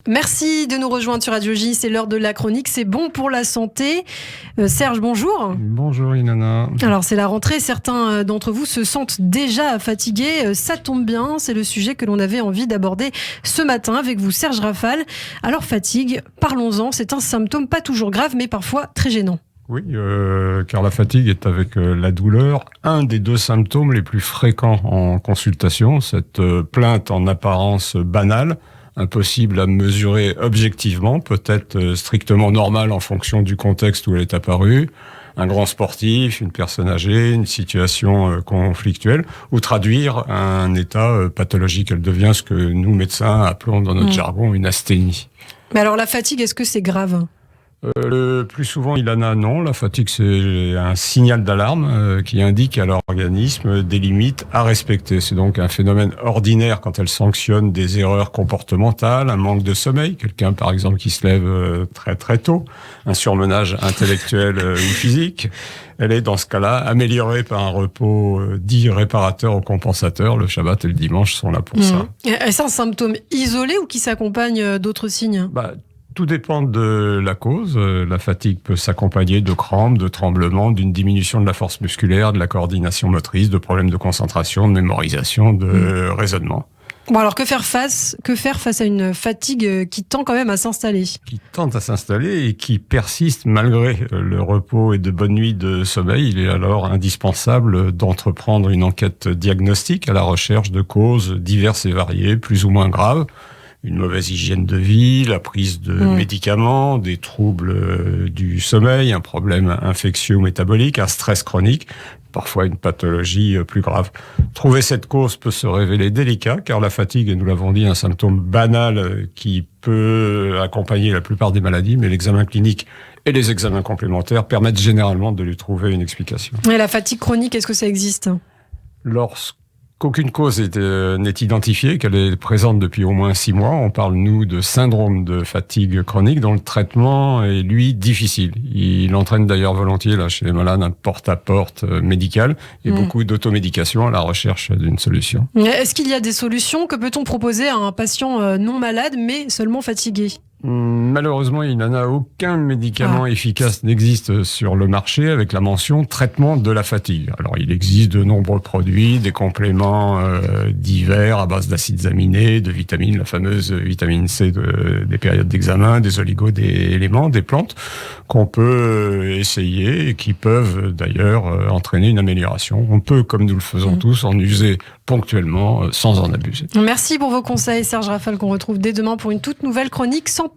Merci de nous rejoindre sur Radio J, c'est l'heure de la chronique, c'est bon pour la santé. Serge, bonjour. Bonjour Inanna. Alors c'est la rentrée, certains d'entre vous se sentent déjà fatigués, ça tombe bien, c'est le sujet que l'on avait envie d'aborder ce matin avec vous Serge Rafal. Alors fatigue, parlons-en, c'est un symptôme pas toujours grave mais parfois très gênant. Oui, car la fatigue est avec la douleur un des deux symptômes les plus fréquents en consultation. Cette plainte en apparence banale, impossible à mesurer objectivement, peut-être strictement normale en fonction du contexte où elle est apparue, un grand sportif, une personne âgée, une situation conflictuelle, ou traduire un état pathologique. Elle devient ce que nous, médecins, appelons dans notre jargon une asthénie. Mais alors la fatigue, est-ce que c'est grave ? Le plus souvent, Ilana, non. La fatigue, c'est un signal d'alarme qui indique à l'organisme des limites à respecter. C'est donc un phénomène ordinaire quand elle sanctionne des erreurs comportementales, un manque de sommeil, quelqu'un par exemple qui se lève très très tôt, un surmenage intellectuel ou physique. Elle est dans ce cas-là améliorée par un repos dit réparateur ou compensateur. Le Shabbat et le dimanche sont là pour ça. Est-ce un symptôme isolé ou qui s'accompagne d'autres signes ? Tout dépend de la cause. La fatigue peut s'accompagner de crampes, de tremblements, d'une diminution de la force musculaire, de la coordination motrice, de problèmes de concentration, de mémorisation, de raisonnement. Bon alors que faire face à une fatigue qui tend quand même à s'installer ? Qui tente à s'installer et qui persiste malgré le repos et de bonnes nuits de sommeil. Il est alors indispensable d'entreprendre une enquête diagnostique à la recherche de causes diverses et variées, plus ou moins graves. Une mauvaise hygiène de vie, la prise de médicaments, des troubles du sommeil, un problème infectieux ou métabolique, un stress chronique, parfois une pathologie plus grave. Trouver cette cause peut se révéler délicat, car la fatigue est, nous l'avons dit, un symptôme banal qui peut accompagner la plupart des maladies, mais l'examen clinique et les examens complémentaires permettent généralement de lui trouver une explication. Et la fatigue chronique, est-ce que ça existe ? Lorsqu'aucune cause n'est identifiée, qu'elle est présente depuis au moins 6 mois, on parle, nous, de syndrome de fatigue chronique dont le traitement est, lui, difficile. Il entraîne d'ailleurs volontiers, là, chez les malades, un porte-à-porte médical et beaucoup d'automédication à la recherche d'une solution. Est-ce qu'il y a des solutions ? Que peut-on proposer à un patient non malade, mais seulement fatigué ? Malheureusement, il n'en a aucun médicament efficace n'existe sur le marché avec la mention traitement de la fatigue. Alors, il existe de nombreux produits, des compléments divers à base d'acides aminés, de vitamines, la fameuse vitamine C des périodes d'examen, des oligos, des éléments, des plantes qu'on peut essayer et qui peuvent d'ailleurs entraîner une amélioration. On peut, comme nous le faisons tous, en user ponctuellement sans en abuser. Merci pour vos conseils, Serge Rafal, qu'on retrouve dès demain pour une toute nouvelle chronique santé.